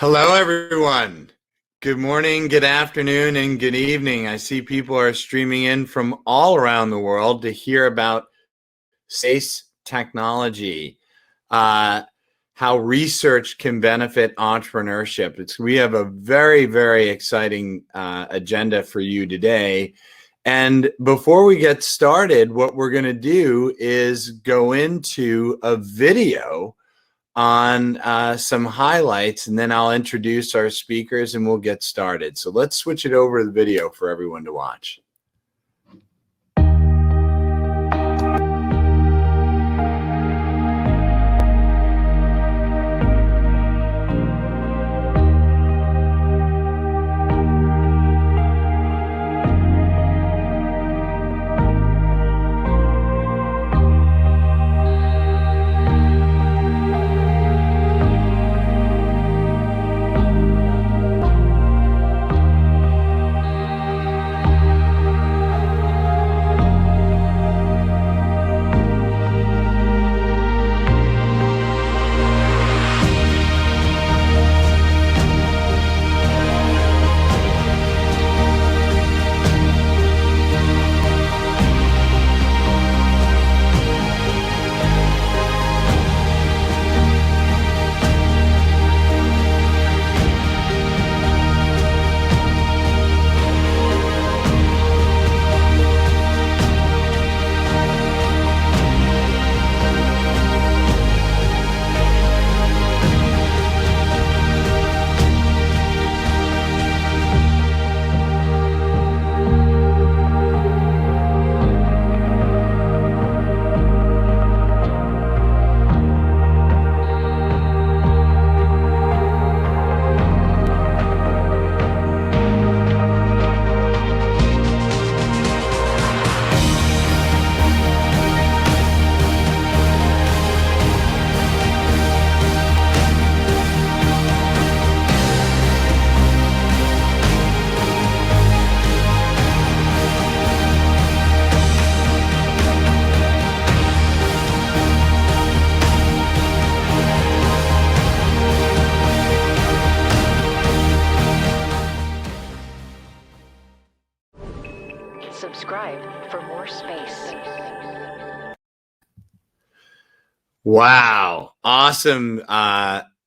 Hello, everyone. Good morning, good afternoon, and good evening. I see people are streaming in from all around the world to hear about space technology, uh, how research can benefit entrepreneurship. We have a very, very exciting agenda for you today. And before we get started, what we're going to do is go into a video on some highlights, and then I'll introduce our speakers and we'll get started. So let's switch it over to the video for everyone to watch. Subscribe for more space. Wow, awesome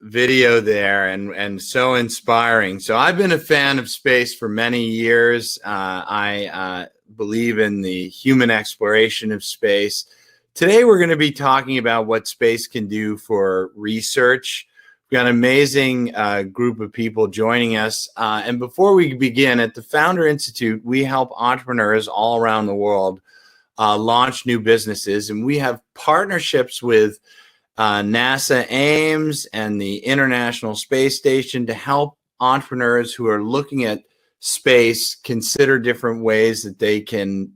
video there, and so inspiring. So I've been a fan of space for many years. I believe in the human exploration of space. Today we're going to be talking about what space can do for research. We've got an amazing group of people joining us. And before we begin, at the Founder Institute, we help entrepreneurs all around the world launch new businesses. And we have partnerships with NASA Ames and the International Space Station to help entrepreneurs who are looking at space consider different ways that they can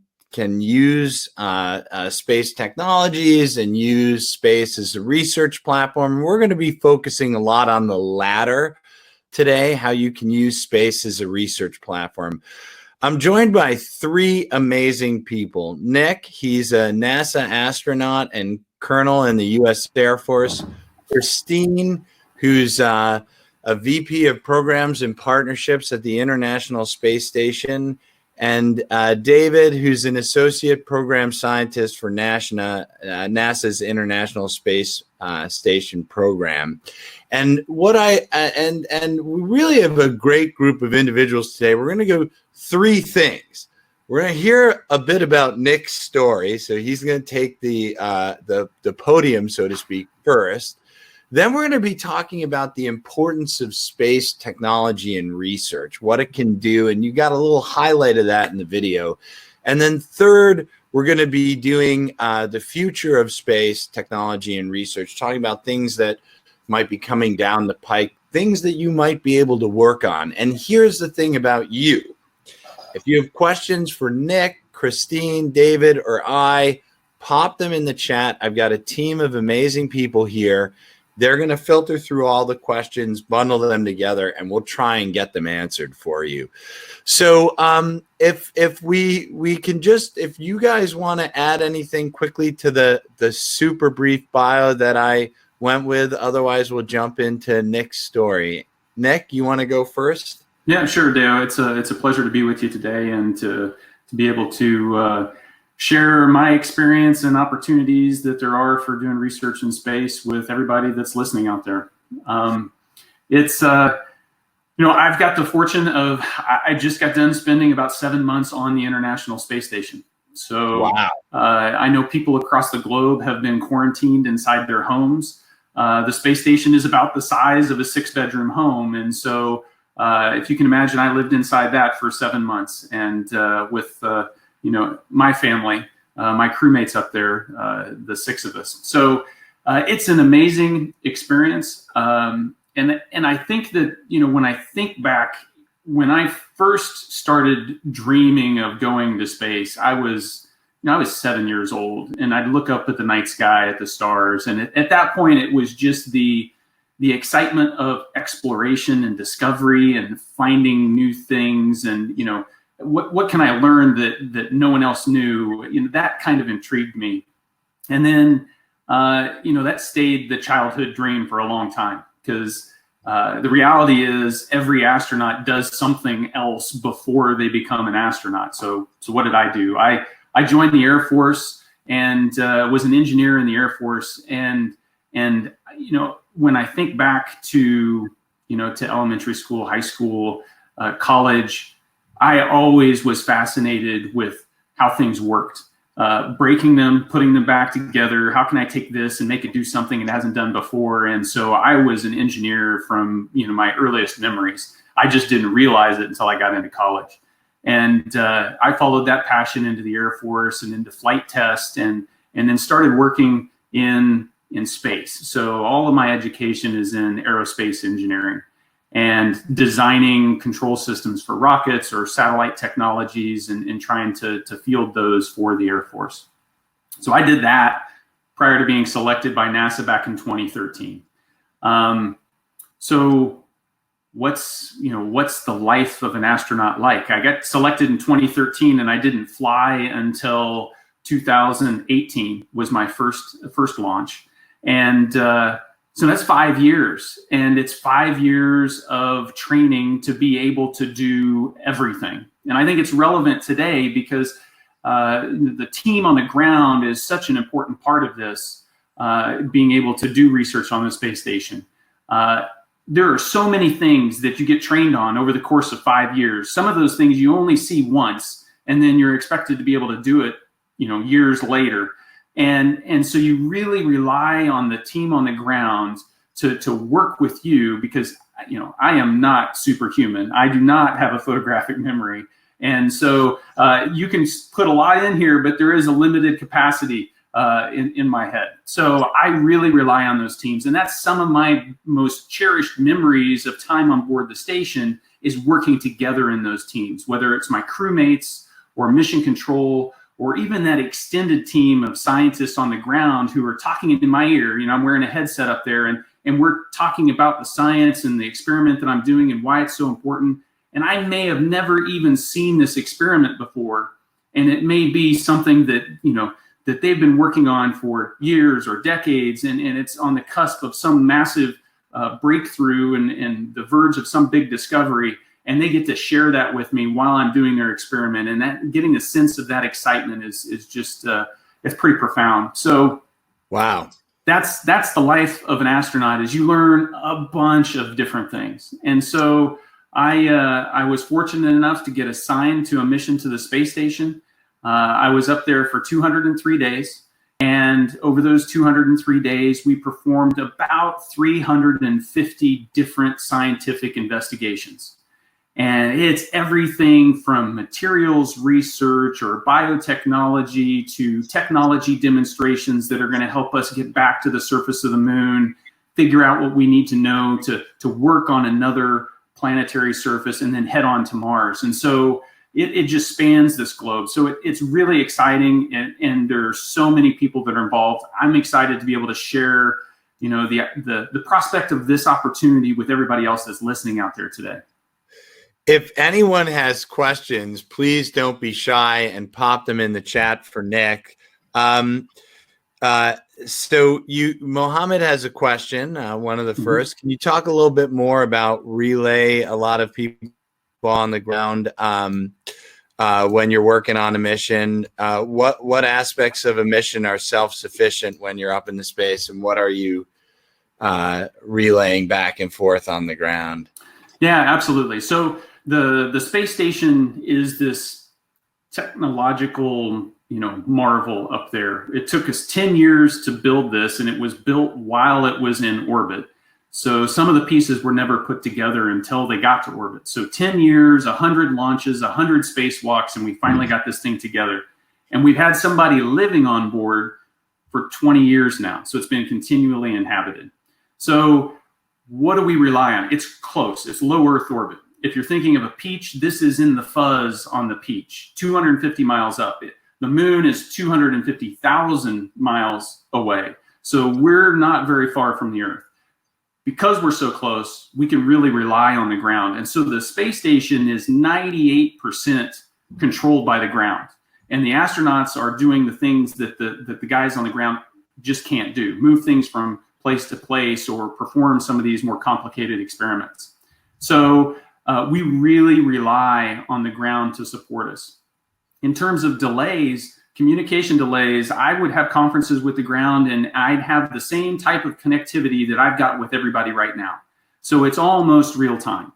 use space technologies and use space as a research platform. We're going to be focusing a lot on the latter today, how you can use space as a research platform. I'm joined by three amazing people. Nick, he's a NASA astronaut and colonel in the U.S. Air Force. Christine, who's a VP of Programs and Partnerships at the International Space Station. And David, who's an associate program scientist for NASA's International Space Station program. And we really have a great group of individuals today. We're going to go three things. We're going to hear a bit about Nick's story, so he's going to take the podium, so to speak, first. Then we're going to be talking about the importance of space technology and research, what it can do, and you got a little highlight of that in the video. And then third, we're going to be doing the future of space technology and research, talking about things that might be coming down the pike, things that you might be able to work on. And here's the thing about you. If you have questions for Nick, Christine, David, or I, pop them in the chat. I've got a team of amazing people here. They're going to filter through all the questions, bundle them together, and we'll try and get them answered for you. So if we can just, if you guys want to add anything quickly to the super brief bio that I went with, otherwise we'll jump into Nick's story. Nick, you want to go first? Yeah, sure, Dale. It's a pleasure to be with you today and to be able to share my experience and opportunities that there are for doing research in space with everybody that's listening out there. It's I've got the fortune of I just got done spending about 7 months on the International Space Station. So wow. I know people across the globe have been quarantined inside their homes. The space station is about the size of a 6-bedroom home, and so if you can imagine, I lived inside that for 7 months, and with my family, my crewmates up there, the 6 of us. So it's an amazing experience, and I think that when I think back, when I first started dreaming of going to space, I was 7 years old, and I'd look up at the night sky at the stars, and at that point, it was just the excitement of exploration and discovery and finding new things, and what can I learn that no one else knew? That kind of intrigued me, and then that stayed the childhood dream for a long time, because the reality is every astronaut does something else before they become an astronaut. So what did I do? I joined the Air Force and was an engineer in the Air Force, and when I think back to elementary school, high school, college, I always was fascinated with how things worked, breaking them, putting them back together. How can I take this and make it do something it hasn't done before? And so I was an engineer from my earliest memories. I just didn't realize it until I got into college. And I followed that passion into the Air Force and into flight test, and then started working in space. So all of my education is in aerospace engineering and designing control systems for rockets or satellite technologies, and trying to field those for the Air Force. So I did that prior to being selected by NASA back in 2013. So what's the life of an astronaut like? I got selected in 2013, and I didn't fly until 2018 was my first launch. And so that's 5 years, and it's 5 years of training to be able to do everything. And I think it's relevant today because the team on the ground is such an important part of this, being able to do research on the space station. There are so many things that you get trained on over the course of 5 years. Some of those things you only see once, and then you're expected to be able to do it, years later. And so you really rely on the team on the ground to work with you, because I am not superhuman. I do not have a photographic memory, and so you can put a lot in here, but there is a limited capacity in my head. So I really rely on those teams, and that's some of my most cherished memories of time on board the station, is working together in those teams, whether it's my crewmates or mission control, or even that extended team of scientists on the ground who are talking in my ear. I'm wearing a headset up there, and we're talking about the science and the experiment that I'm doing and why it's so important. And I may have never even seen this experiment before, and it may be something that that they've been working on for years or decades, and it's on the cusp of some massive breakthrough and the verge of some big discovery, and they get to share that with me while I'm doing their experiment, and that getting a sense of that excitement is just it's pretty profound. So wow, that's the life of an astronaut, is you learn a bunch of different things. And so I was fortunate enough to get assigned to a mission to the space station. I was up there for 203 days. And over those 203 days, we performed about 350 different scientific investigations. And it's everything from materials research or biotechnology to technology demonstrations that are going to help us get back to the surface of the moon, figure out what we need to know to work on another planetary surface, and then head on to Mars. And so it just spans this globe. So it's really exciting, and there are so many people that are involved. I'm excited to be able to share, the prospect of this opportunity with everybody else that's listening out there today. If anyone has questions, please don't be shy and pop them in the chat for Nick. So Mohammed has a question. One of the first. Can you talk a little bit more about relay? A lot of people on the ground when you're working on a mission. What aspects of a mission are self-sufficient when you're up in the space, and what are you relaying back and forth on the ground? Yeah, absolutely. So the space station is this technological, marvel up there. It took us 10 years to build this, and it was built while it was in orbit. So some of the pieces were never put together until they got to orbit. So 10 years, 100 launches, 100 spacewalks, and we finally got this thing together. And we've had somebody living on board for 20 years now. So it's been continually inhabited. So what do we rely on? It's close. It's low Earth orbit. If you're thinking of a peach, this is in the fuzz on the peach, 250 miles up. The moon is 250,000 miles away. So we're not very far from the Earth. Because we're so close, we can really rely on the ground. And so the space station is 98% controlled by the ground. And the astronauts are doing the things that the guys on the ground just can't do, move things from place to place or perform some of these more complicated experiments. So we really rely on the ground to support us. In terms of delays, communication delays, I would have conferences with the ground and I'd have the same type of connectivity that I've got with everybody right now. So it's almost real time.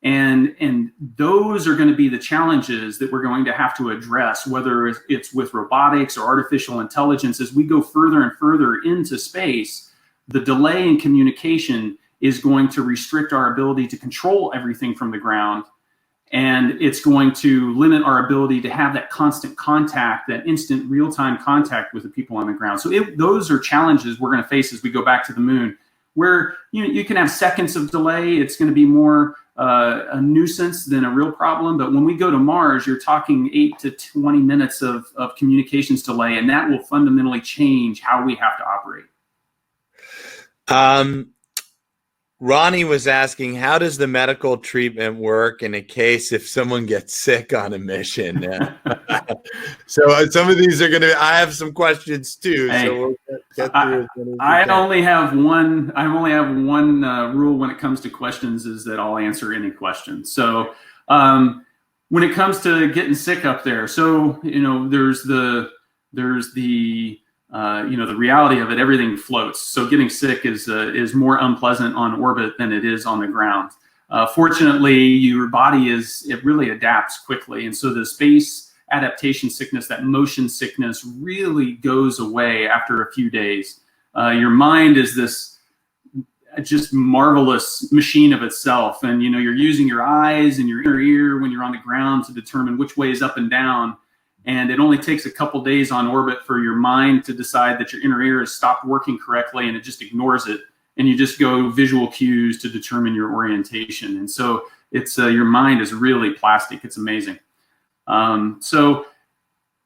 And those are going to be the challenges that we're going to have to address, whether it's with robotics or artificial intelligence. As we go further and further into space, the delay in communication is going to restrict our ability to control everything from the ground. And it's going to limit our ability to have that constant contact, that instant real-time contact with the people on the ground. So those are challenges we're going to face as we go back to the moon, where you can have seconds of delay. It's going to be more a nuisance than a real problem. But when we go to Mars, you're talking 8 to 20 minutes of communications delay, and that will fundamentally change how we have to operate. Ronnie was asking, how does the medical treatment work in a case if someone gets sick on a mission? So some of these are going to, I have some questions too. Hey, so we'll get through I only have one rule when it comes to questions, is that I'll answer any question. So when it comes to getting sick up there, so, there's the reality of it, everything floats. So getting sick is more unpleasant on orbit than it is on the ground. Fortunately, your body it really adapts quickly. And so the space adaptation sickness, that motion sickness, really goes away after a few days. Your mind is this just marvelous machine of itself. And, you're using your eyes and your inner ear when you're on the ground to determine which way is up and down. And it only takes a couple days on orbit for your mind to decide that your inner ear has stopped working correctly, and it just ignores it. And you just go visual cues to determine your orientation. And so it's your mind is really plastic. It's amazing. So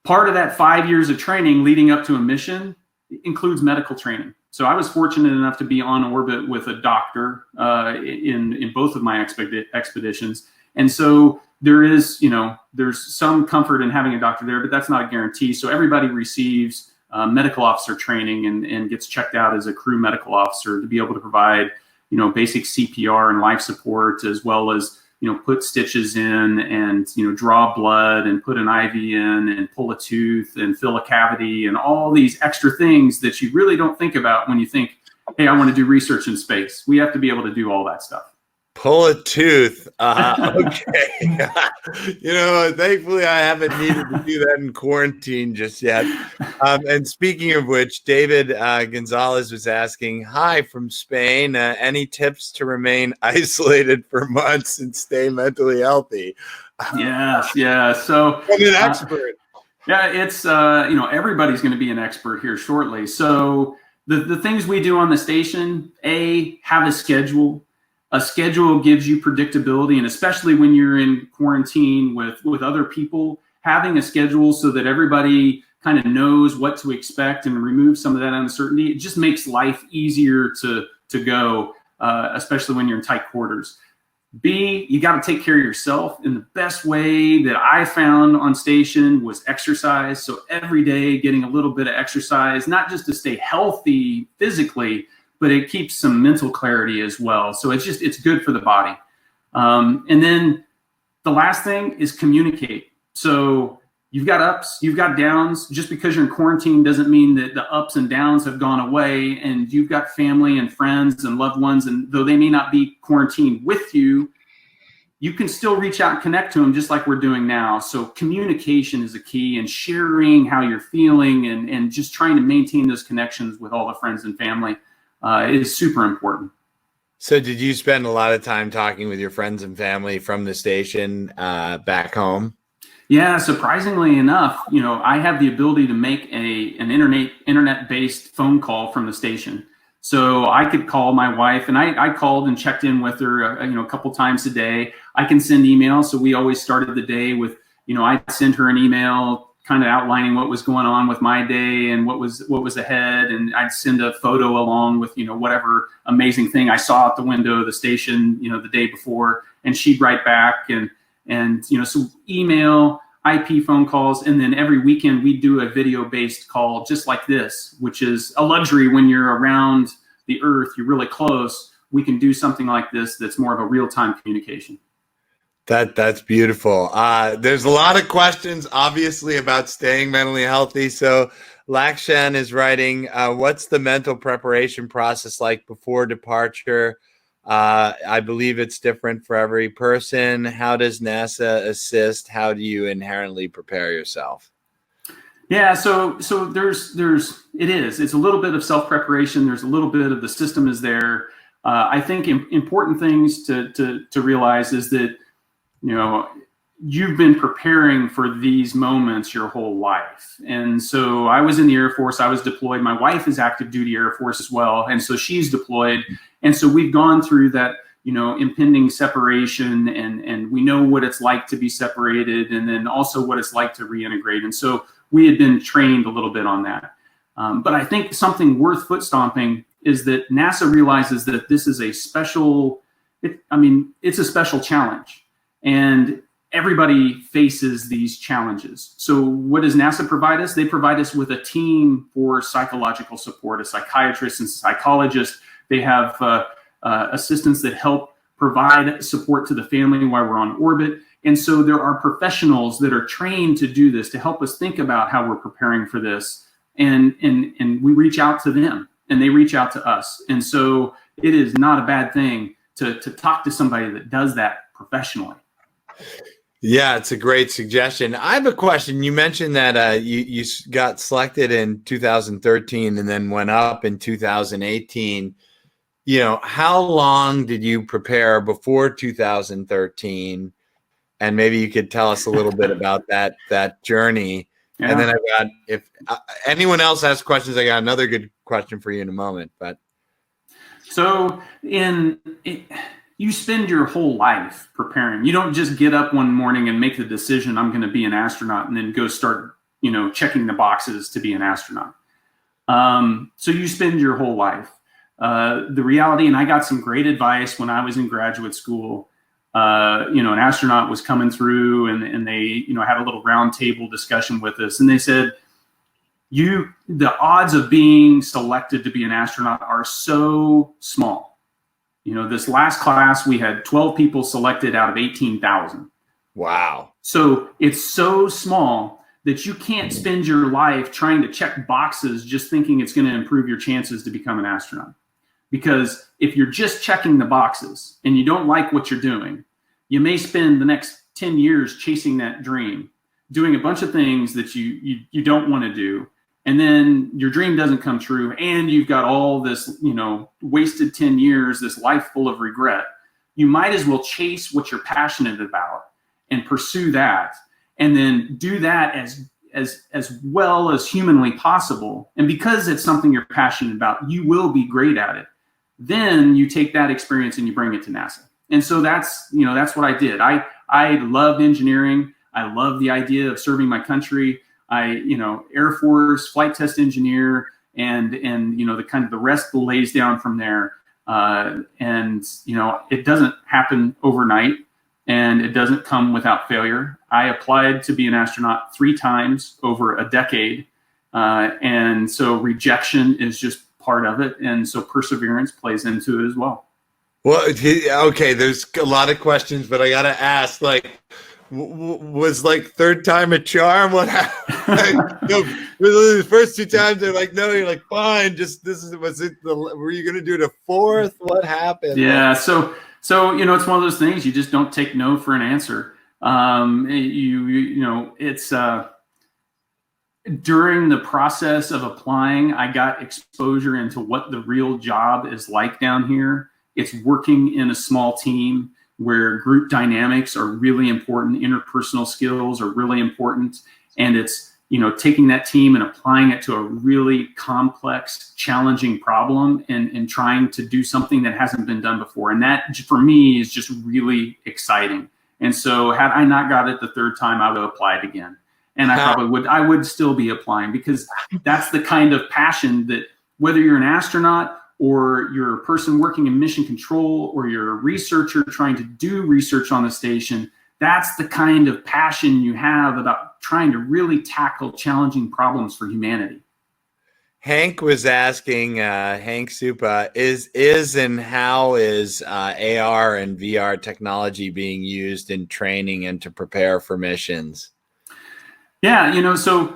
part of that 5 years of training leading up to a mission includes medical training. So I was fortunate enough to be on orbit with a doctor in both of my expeditions. And so there's some comfort in having a doctor there, but that's not a guarantee. So everybody receives medical officer training and gets checked out as a crew medical officer to be able to provide, basic CPR and life support, as well as, put stitches in and, draw blood and put an IV in and pull a tooth and fill a cavity and all these extra things that you really don't think about when you think, hey, I want to do research in space. We have to be able to do all that stuff. Pull a tooth. Okay. Thankfully I haven't needed to do that in quarantine just yet. And speaking of which, David Gonzalez was asking, hi from Spain. Any tips to remain isolated for months and stay mentally healthy? Yes. Yeah. So I'm an expert. Yeah, it's, everybody's going to be an expert here shortly. So the things we do on the station, have a schedule. A schedule gives you predictability, and especially when you're in quarantine with other people, having a schedule so that everybody kind of knows what to expect and remove some of that uncertainty, it just makes life easier to go, especially when you're in tight quarters. B, you got to take care of yourself. And the best way that I found on station was exercise. So every day getting a little bit of exercise, not just to stay healthy physically, but it keeps some mental clarity as well. So it's good for the body. And then the last thing is communicate. So you've got ups, you've got downs. Just because you're in quarantine doesn't mean that the ups and downs have gone away, and you've got family and friends and loved ones. And though they may not be quarantined with you, you can still reach out and connect to them just like we're doing now. So communication is a key, and sharing how you're feeling and just trying to maintain those connections with all the friends and family is super important. So did you spend a lot of time talking with your friends and family from the station back home? Yeah, surprisingly enough, I have the ability to make an internet-based phone call from the station. So I could call my wife, and I called and checked in with her, a couple times a day. I can send emails. So we always started the day with, I'd send her an email kind of outlining what was going on with my day and what was ahead. And I'd send a photo along with, whatever amazing thing I saw out the window of the station, the day before, and she'd write back and so email, IP phone calls, and then every weekend we do a video-based call just like this, which is a luxury when you're around the Earth, you're really close. We can do something like this that's more of a real-time communication. That's beautiful. There's a lot of questions, obviously, about staying mentally healthy. So Lakshan is writing, what's the mental preparation process like before departure? I believe it's different for every person. How does NASA assist? How do you inherently prepare yourself? Yeah, so it's a little bit of self-preparation. There's a little bit of the system is there. I think important things to realize is that, you've been preparing for these moments your whole life. And so I was in the Air Force, I was deployed. My wife is active duty Air Force as well. And so she's deployed. And so we've gone through that, impending separation, and we know what it's like to be separated, and then also what it's like to reintegrate. And so we had been trained a little bit on that. But I think something worth foot stomping is that NASA realizes that this is a special, it's a special challenge. And everybody faces these challenges. So what does NASA provide us? They provide us with a team for psychological support, a psychiatrist and psychologist. They have assistants that help provide support to the family while we're on orbit. And so there are professionals that are trained to do this, to help us think about how we're preparing for this. And we reach out to them, and they reach out to us. And so it is not a bad thing to talk to somebody that does that professionally. Yeah, it's a great suggestion. I have a question. You mentioned that you got selected in 2013 and then went up in 2018. How long did you prepare before 2013? And maybe you could tell us a little bit about that journey. Yeah. And then if anyone else has questions, I got another good question for you in a moment. But so you spend your whole life preparing. You don't just get up one morning and make the decision, I'm going to be an astronaut, and then go start, checking the boxes to be an astronaut. So you spend your whole life. The reality, and I got some great advice when I was in graduate school. An astronaut was coming through, and they, had a little round table discussion with us, and they said, the odds of being selected to be an astronaut are so small. This last class, we had 12 people selected out of 18,000. Wow. So it's so small that you can't spend your life trying to check boxes just thinking it's going to improve your chances to become an astronaut. Because if you're just checking the boxes and you don't like what you're doing, you may spend the next 10 years chasing that dream, doing a bunch of things that you don't want to do. And then your dream doesn't come true, and you've got all this, wasted 10 years, this life full of regret. You might as well chase what you're passionate about and pursue that, and then do that as well as humanly possible. And because it's something you're passionate about, you will be great at it. Then you take that experience and you bring it to NASA. And so that's what I did. I loved engineering. I love the idea of serving my country. Air Force flight test engineer, and the rest lays down from there. And it doesn't happen overnight, and it doesn't come without failure. I applied to be an astronaut 3 times over a decade, and so rejection is just part of it, and so perseverance plays into it as well. Well, okay, there's a lot of questions, but I gotta ask, like, was like third time a charm? What happened? The first 2 times they're like, no, you're like, fine, just were you gonna do the 4th? What happened? Yeah, so it's one of those things, you just don't take no for an answer. It's during the process of applying, I got exposure into what the real job is like down here. It's working in a small team where group dynamics are really important, interpersonal skills are really important, and it's taking that team and applying it to a really complex, challenging problem and trying to do something that hasn't been done before. And that, for me, is just really exciting. And so had I not got it the 3rd time, I would have applied again. And I would still be applying, because that's the kind of passion that, whether you're an astronaut or you're a person working in mission control or you're a researcher trying to do research on the station, that's the kind of passion you have about trying to really tackle challenging problems for humanity. Hank was asking, Hank Supa, is and how is AR and VR technology being used in training and to prepare for missions? Yeah, so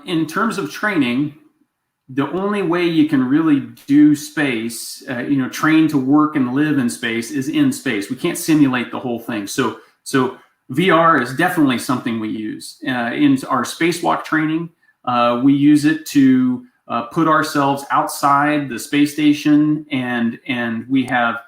in terms of training, the only way you can really do space, train to work and live in space, is in space. We can't simulate the whole thing. So VR is definitely something we use. In our spacewalk training, we use it to put ourselves outside the space station, and we have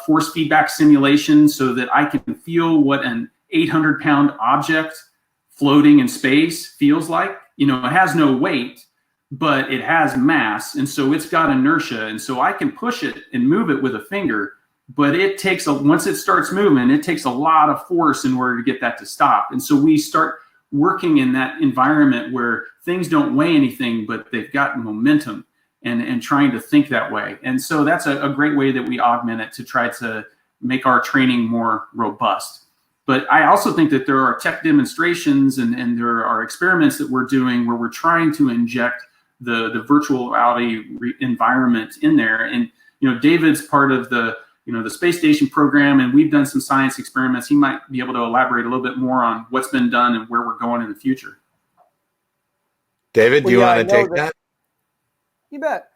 force feedback simulation so that I can feel what an 800-pound object floating in space feels like. It has no weight, but it has mass, and so it's got inertia, and so I can push it and move it with a finger, but it takes once it starts moving, it takes a lot of force in order to get that to stop. And so we start working in that environment where things don't weigh anything, but they've got momentum, and trying to think that way. And so that's a great way that we augment it to try to make our training more robust. But I also think that there are tech demonstrations and there are experiments that we're doing where we're trying to inject the virtual reality environment in there. And David's part of the the space station program, and we've done some science experiments. He might be able to elaborate a little bit more on what's been done and where we're going in the future. David, do you want to take that? You bet.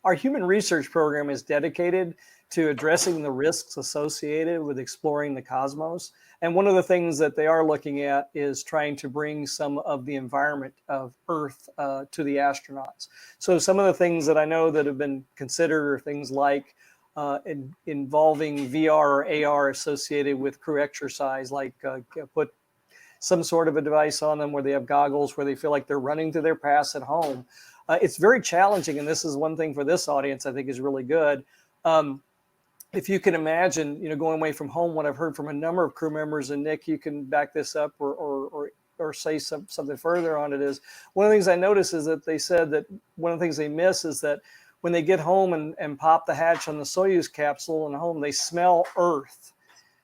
Our human research program is dedicated to addressing the risks associated with exploring the cosmos. And one of the things that they are looking at is trying to bring some of the environment of Earth to the astronauts. So some of the things that I know that have been considered are things like involving VR or AR associated with crew exercise, like put some sort of a device on them where they have goggles where they feel like they're running to their pass at home. It's very challenging, and this is one thing for this audience I think is really good. If you can imagine, going away from home, what I've heard from a number of crew members, and Nick, you can back this up or say something further on it, is one of the things I noticed is that they said that one of the things they miss is that when they get home and pop the hatch on the Soyuz capsule and home, they smell Earth.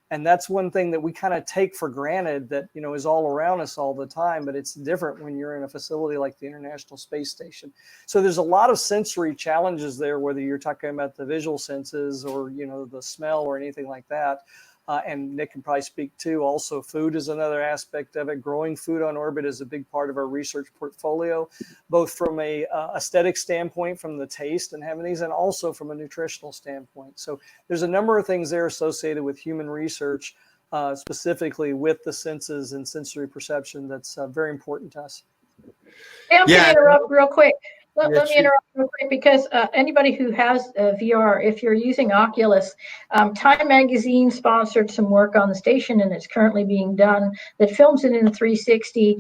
And that's one thing that we kind of take for granted that, is all around us all the time, but it's different when you're in a facility like the International Space Station. So there's a lot of sensory challenges there, whether you're talking about the visual senses or, the smell or anything like that. And Nick can probably speak too. Also, food is another aspect of it. Growing food on orbit is a big part of our research portfolio, both from a aesthetic standpoint, from the taste and having these, and also from a nutritional standpoint. So there's a number of things there associated with human research, specifically with the senses and sensory perception, that's very important to us. Hey, I'm going to interrupt real quick. Let me interrupt real quick, because anybody who has VR, if you're using Oculus, Time Magazine sponsored some work on the station, and it's currently being done that films it in a 360.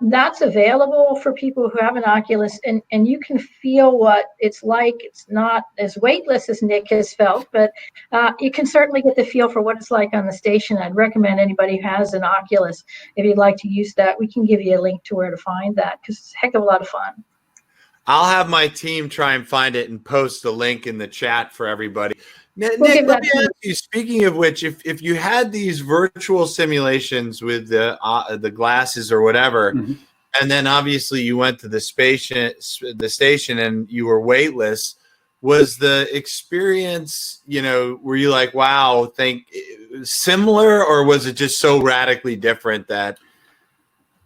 That's available for people who have an Oculus, and you can feel what it's like. It's not as weightless as Nick has felt, but you can certainly get the feel for what it's like on the station. I'd recommend anybody who has an Oculus, if you'd like to use that, we can give you a link to where to find that, because it's a heck of a lot of fun. I'll have my team try and find it and post the link in the chat for everybody. Nick, We'll give let that me to you. ask you, speaking of which, if you had these virtual simulations with the glasses or whatever, Mhm. and then obviously you went to the station and you were weightless, was the experience, were you like, wow, similar, or was it just so radically different that?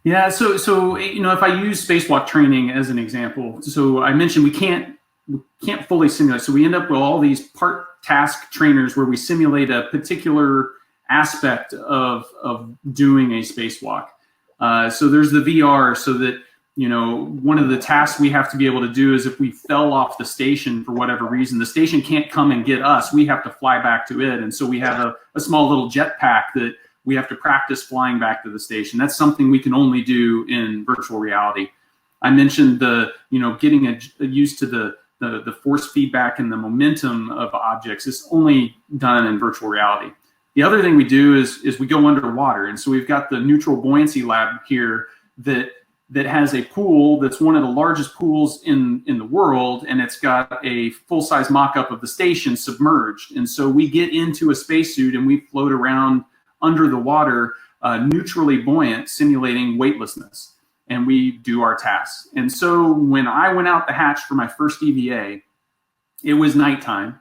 Yeah, so if I use spacewalk training as an example, so I mentioned we can't fully simulate. So we end up with all these part task trainers where we simulate a particular aspect of doing a spacewalk. So there's the VR, so that one of the tasks we have to be able to do is if we fell off the station for whatever reason, the station can't come and get us. We have to fly back to it, and so we have a small little jetpack that we have to practice flying back to the station. That's something we can only do in virtual reality. I mentioned getting used to the force feedback and the momentum of objects is only done in virtual reality. The other thing we do is we go underwater, and so we've got the neutral buoyancy lab here that has a pool that's one of the largest pools in the world, and it's got a full-size mock-up of the station submerged. And so we get into a spacesuit and we float around under the water, neutrally buoyant, simulating weightlessness, and we do our tasks. And so when I went out the hatch for my first EVA, it was nighttime,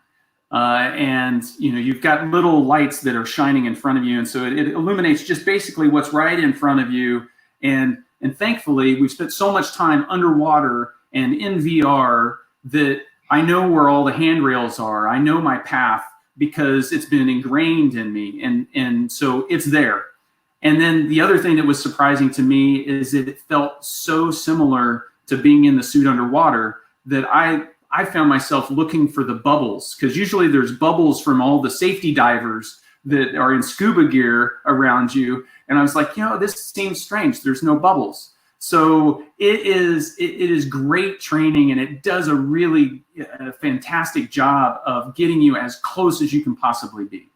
and you've got little lights that are shining in front of you, and so it illuminates just basically what's right in front of you. And thankfully, we've spent so much time underwater and in VR that I know where all the handrails are. I know my path, because it's been ingrained in me, and so it's there. And then the other thing that was surprising to me is that it felt so similar to being in the suit underwater that I found myself looking for the bubbles, because usually there's bubbles from all the safety divers that are in scuba gear around you, and I was like, this seems strange, there's no bubbles. So it is great training, and it does a really fantastic job of getting you as close as you can possibly be.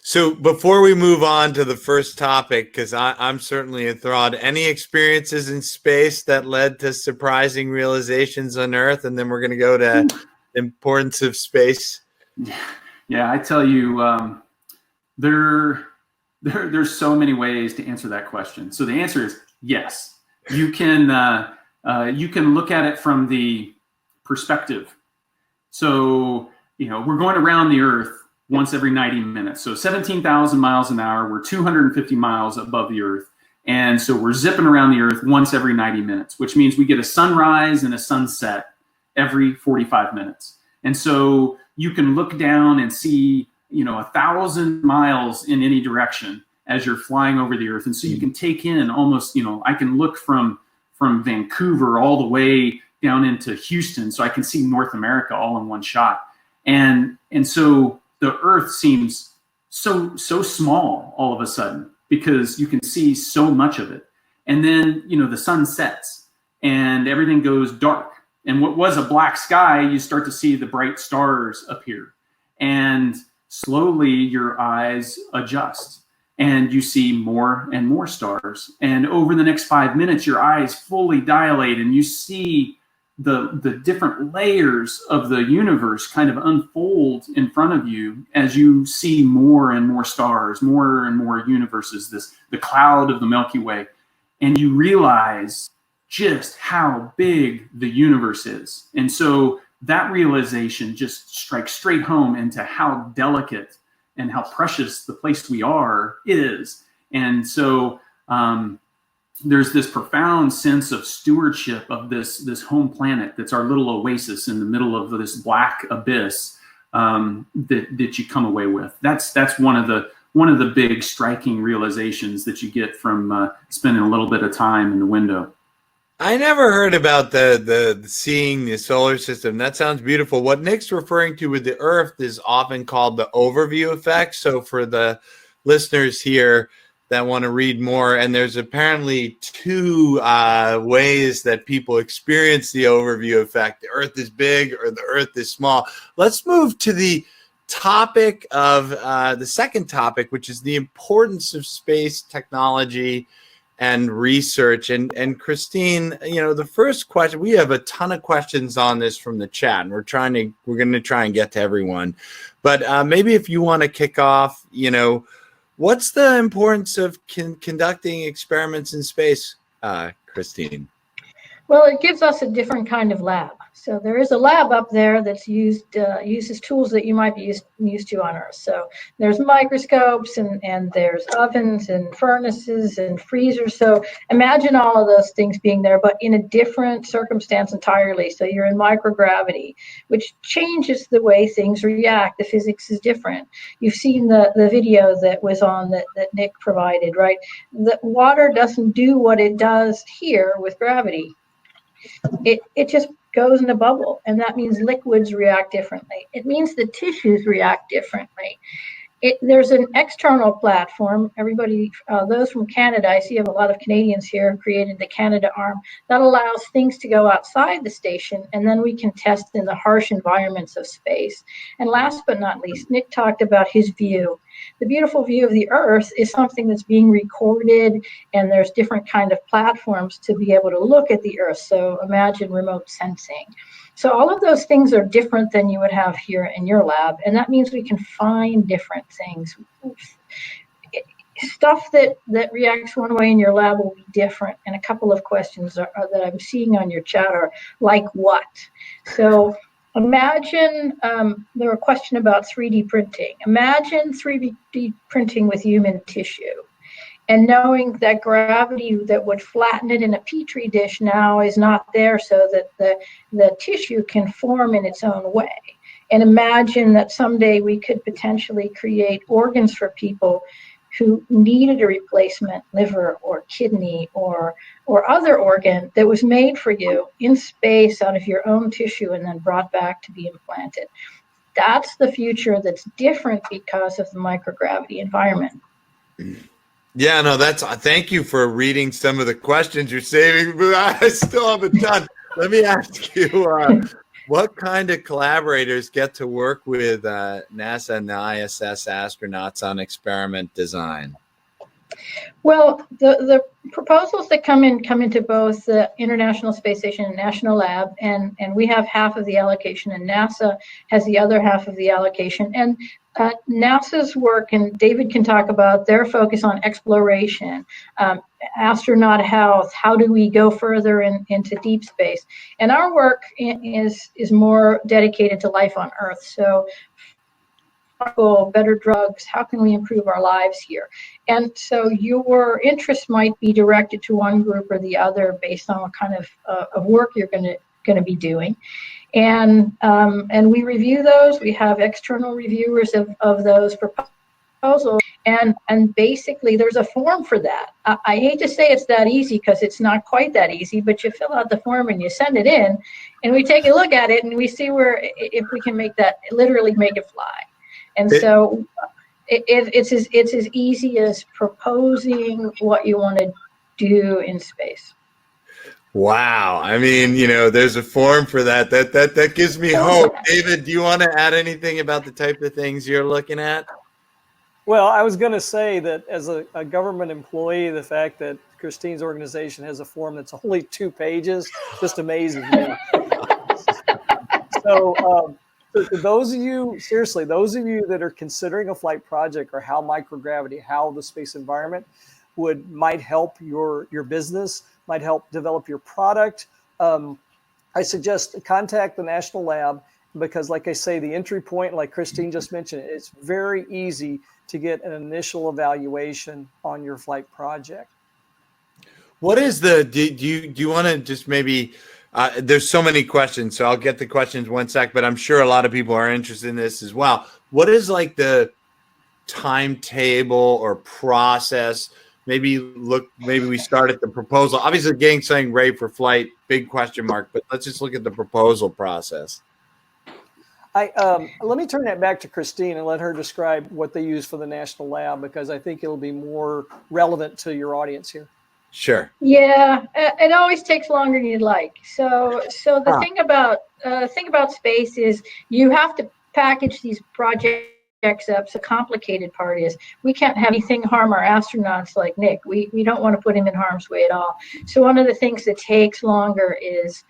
So before we move on to the first topic, because I'm certainly enthralled, any experiences in space that led to surprising realizations on Earth? And then we're going to go to the importance of space. Yeah, I tell you, there's so many ways to answer that question. So the answer is yes. You can look at it from the perspective. So we're going around the Earth once every 90 minutes. So 17,000 miles an hour. We're 250 miles above the Earth, and so we're zipping around the Earth once every 90 minutes, which means we get a sunrise and a sunset every 45 minutes. And so you can look down and see 1,000 miles in any direction as you're flying over the Earth. And so you can take in almost, I can look from Vancouver all the way down into Houston, so I can see North America all in one shot. And so the Earth seems so small all of a sudden, because you can see so much of it. And then, the sun sets and everything goes dark. And what was a black sky, you start to see the bright stars appear. And slowly your eyes adjust, and you see more and more stars. And over the next 5 minutes, your eyes fully dilate, and you see the different layers of the universe kind of unfold in front of you as you see more and more stars, more and more universes, the cloud of the Milky Way. And you realize just how big the universe is. And so that realization just strikes straight home into how delicate and how precious the place we are is. And so there's this profound sense of stewardship of this home planet that's our little oasis in the middle of this black abyss, that you come away with. That's one of the big striking realizations that you get from spending a little bit of time in the window. I never heard about the seeing the solar system. That sounds beautiful. What Nick's referring to with the Earth is often called the overview effect. So for the listeners here that want to read more, and there's apparently two ways that people experience the overview effect. The Earth is big or the Earth is small. Let's move to the topic of the second topic, which is the importance of space technology and research. And Christine, the first question, we have a ton of questions on this from the chat, and we're going to try and get to everyone. But maybe if you want to kick off, what's the importance of conducting experiments in space, Christine? Well, it gives us a different kind of lab. So there is a lab up there that's uses tools that you might be used to on Earth. So there's microscopes and there's ovens and furnaces and freezers. So imagine all of those things being there, but in a different circumstance entirely. So you're in microgravity, which changes the way things react. The physics is different. You've seen the video that was on that Nick provided, right? The water doesn't do what it does here with gravity. It just goes in a bubble, and that means liquids react differently. It means the tissues react differently. There's an external platform. Everybody, those from Canada, I see you have a lot of Canadians here, have created the Canada arm that allows things to go outside the station, and then we can test in the harsh environments of space. And last but not least, Nick talked about his view. The beautiful view of the Earth is something that's being recorded, and there's different kind of platforms to be able to look at the Earth. So imagine remote sensing. So all of those things are different than you would have here in your lab, and that means we can find different things. Stuff that reacts one way in your lab will be different, and a couple of questions that I'm seeing on your chat are like what? So imagine, there were a question about 3D printing. Imagine 3D printing with human tissue. And knowing that gravity that would flatten it in a petri dish now is not there, so that the tissue can form in its own way. And imagine that someday we could potentially create organs for people who needed a replacement liver or kidney or other organ that was made for you in space out of your own tissue and then brought back to be implanted. That's the future that's different because of the microgravity environment. Yeah, no, thank you for reading some of the questions you're saving, but I still haven't done. Let me ask you, what kind of collaborators get to work with NASA and the ISS astronauts on experiment design? Well, the proposals that come into both the International Space Station and National Lab, and we have half of the allocation, and NASA has the other half of the allocation. And NASA's work, and David can talk about their focus on exploration, astronaut health, how do we go further into deep space? And our work is more dedicated to life on Earth. So better drugs, how can we improve our lives here? And so your interest might be directed to one group or the other based on what kind of work you're going to be doing. And we review those. We have external reviewers of those proposals. And basically, there's a form for that. I hate to say it's that easy because it's not quite that easy, but you fill out the form and you send it in, and we take a look at it and we see if we can literally make it fly. And so it's as easy as proposing what you want to do in space. Wow. I mean, there's a form for that. That gives me hope. David, do you want to add anything about the type of things you're looking at? Well, I was going to say that as a government employee, the fact that Christine's organization has a form that's only 2 pages just amazes me. So those of you that are considering a flight project, or how microgravity, how the space environment might help your business, might help develop your product, I suggest contact the National Lab, because like I say, the entry point, like Christine just mentioned, it's very easy to get an initial evaluation on your flight project. What is do you want to just maybe, there's so many questions, so I'll get the questions one sec, but I'm sure a lot of people are interested in this as well. What is like the timetable or process? Maybe we start at the proposal. Obviously, getting something ready for flight, big question mark, but let's just look at the proposal process. Let me turn that back to Christine and let her describe what they use for the National Lab, because I think it'll be more relevant to your audience here. Sure. Yeah, it always takes longer than you'd like. So the thing about space is you have to package these projects checks up. The complicated part is we can't have anything harm our astronauts like Nick. We don't want to put him in harm's way at all. So one of the things that takes longer is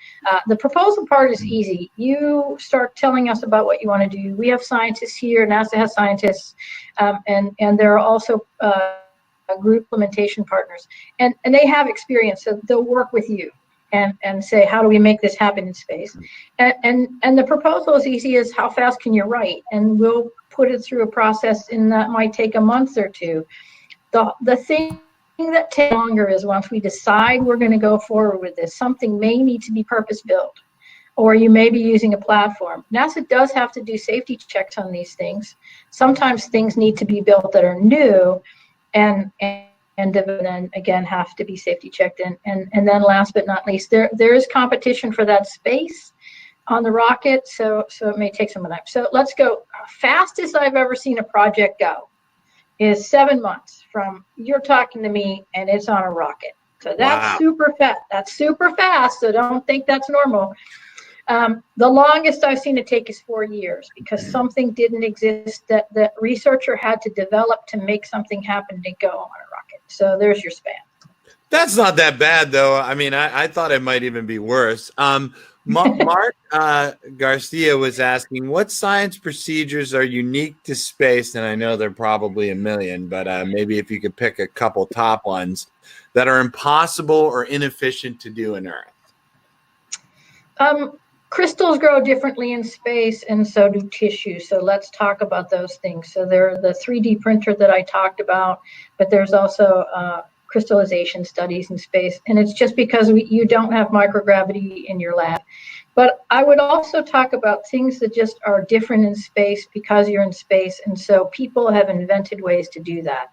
the proposal part is easy. You start telling us about what you want to do. We have scientists here. NASA has scientists, and there are also group implementation partners, and they have experience, so they'll work with you and say, how do we make this happen in space? And the proposal is easy as how fast can you write, and we'll put it through a process, and that might take a month or two. The thing that takes longer is once we decide we're going to go forward with this, something may need to be purpose built, or you may be using a platform. NASA does have to do safety checks on these things. Sometimes things need to be built that are new, and then again have to be safety checked. And then last but not least, there is competition for that space on the rocket, so it may take some time. So let's go. Fastest I've ever seen a project go is 7 months from you're talking to me and it's on a rocket. So that's super fast. That's super fast. So don't think that's normal. The longest I've seen it take is 4 years, because something didn't exist that the researcher had to develop to make something happen to go on a rocket. So there's your span. That's not that bad, though. I mean, I thought it might even be worse. Mark Garcia was asking, what science procedures are unique to space? And I know there are probably a million, but maybe if you could pick a couple top ones that are impossible or inefficient to do in Earth. Crystals grow differently in space, and so do tissues. So let's talk about those things. So there's the 3D printer that I talked about, but there's also crystallization studies in space. And it's just because you don't have microgravity in your lab. But I would also talk about things that just are different in space because you're in space. And so people have invented ways to do that.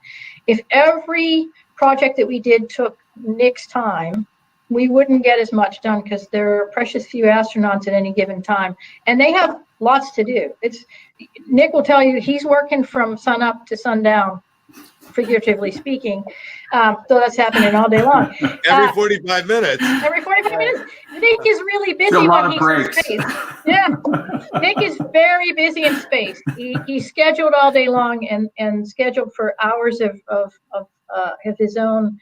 If every project that we did took Nick's time, we wouldn't get as much done, because there are precious few astronauts at any given time, and they have lots to do. Nick will tell you he's working from sun up to sundown, figuratively speaking. So that's happening all day long. Every 45 minutes. Every 45 minutes. Nick is really busy when he's in space. Yeah, Nick is very busy in space. He's scheduled all day long and scheduled for hours of his own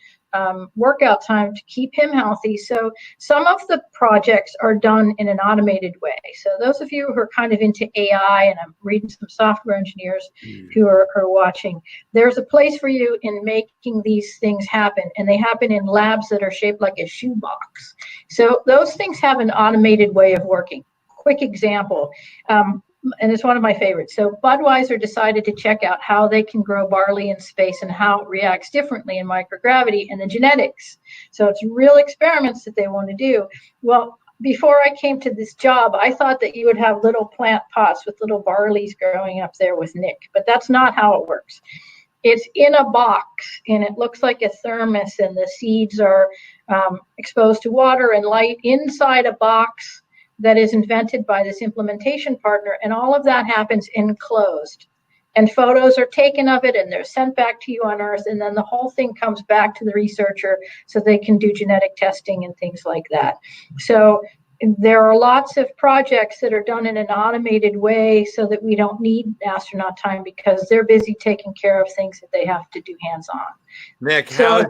workout time to keep him healthy. So some of the projects are done in an automated way. So those of you who are kind of into AI, and I'm reading some software engineers who are watching, there's a place for you in making these things happen, and they happen in labs that are shaped like a shoebox. So those things have an automated way of working. Quick example, and it's one of my favorites. So Budweiser decided to check out how they can grow barley in space and how it reacts differently in microgravity and the genetics. So it's real experiments that they want to do. Well, before I came to this job, I thought that you would have little plant pots with little barleys growing up there with Nick, but that's not how it works. It's in a box, and it looks like a thermos, and the seeds are exposed to water and light inside a box that is invented by this implementation partner, and all of that happens enclosed. And photos are taken of it, and they're sent back to you on Earth, and then the whole thing comes back to the researcher so they can do genetic testing and things like that. So there are lots of projects that are done in an automated way so that we don't need astronaut time, because they're busy taking care of things that they have to do hands-on. Nick, so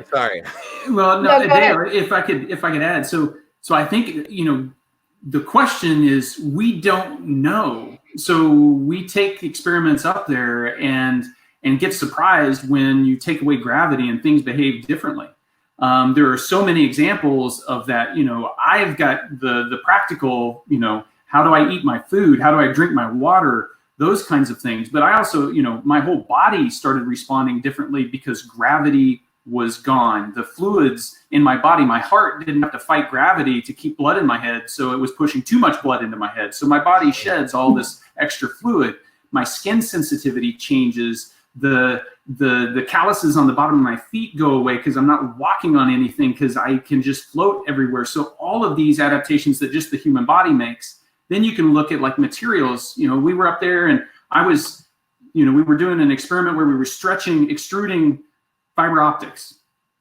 sorry. Well, no, Dale, if I could add, so I think, the question is, we don't know. So we take experiments up there and get surprised when you take away gravity and things behave differently. There are so many examples of that. I've got the practical, how do I eat my food? How do I drink my water? Those kinds of things. But I also, my whole body started responding differently because gravity was gone. The fluids in my body, my heart didn't have to fight gravity to keep blood in my head, so it was pushing too much blood into my head. So my body sheds all this extra fluid. My skin sensitivity changes. The calluses on the bottom of my feet go away because I'm not walking on anything, because I can just float everywhere. So all of these adaptations that just the human body makes. Then you can look at like materials. We were up there, and I was, we were doing an experiment where we were extruding fiber optics,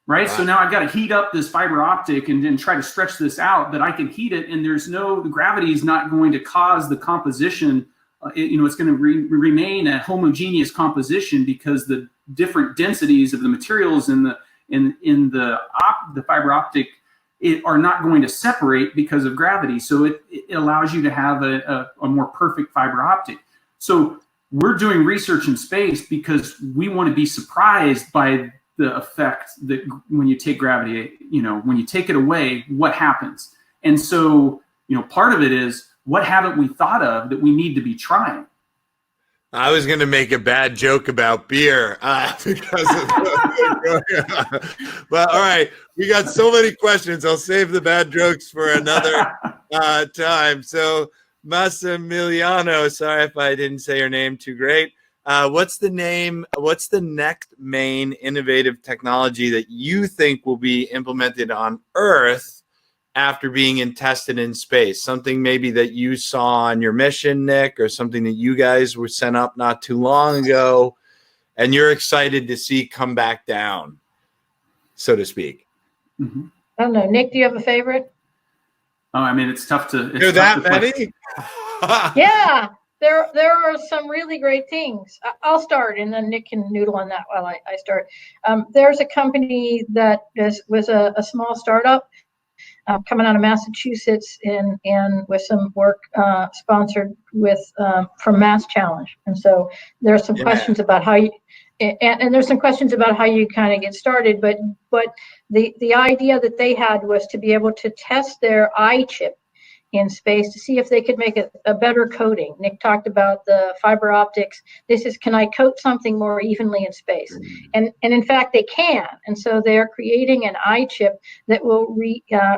right? Wow. So now I've got to heat up this fiber optic and then try to stretch this out, but I can heat it, and the gravity is not going to cause the composition it's going to remain a homogeneous composition because the different densities of the materials in the fiber optic are not going to separate because of gravity. So it allows you to have a more perfect fiber optic. So we're doing research in space because we want to be surprised by the effect that when you take gravity, when you take it away, what happens? And so, part of it is, what haven't we thought of that we need to be trying? I was going to make a bad joke about beer because of but all right, we got so many questions. I'll save the bad jokes for another time. So Massimiliano, sorry if I didn't say your name too great. What's the next main innovative technology that you think will be implemented on Earth after being tested in space? Something maybe that you saw on your mission, Nick, or something that you guys were sent up not too long ago and you're excited to see come back down, so to speak. Mm-hmm. I don't know. Nick, do you have a favorite? Oh, I mean, it's tough to. There that many? Yeah, there are some really great things. I'll start, and then Nick can noodle on that while I start. There's a company that was a small startup coming out of Massachusetts, and with some work sponsored from Mass Challenge. And so there's some questions about how you. And there's some questions about how you kind of get started, but the idea that they had was to be able to test their eye chip in space to see if they could make a better coating. Nick talked about the fiber optics. This is, can I coat something more evenly in space? And in fact, they can. And so they're creating an eye chip that will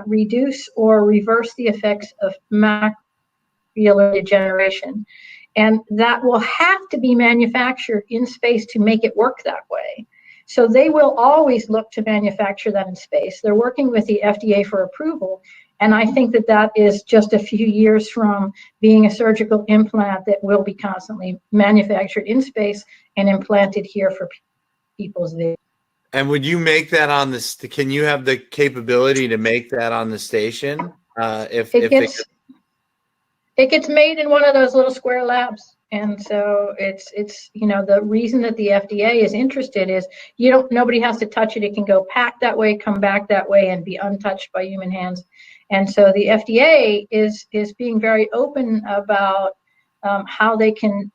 reduce or reverse the effects of macular degeneration. And that will have to be manufactured in space to make it work that way. So they will always look to manufacture that in space. They're working with the FDA for approval. And I think that is just a few years from being a surgical implant that will be constantly manufactured in space and implanted here for people's vision. And would you make that on this? Can you have the capability to make that on the station? It gets made in one of those little square labs. And so it's the reason that the FDA is interested is nobody has to touch it. It can go pack that way, come back that way, and be untouched by human hands. And so the FDA is being very open about how they can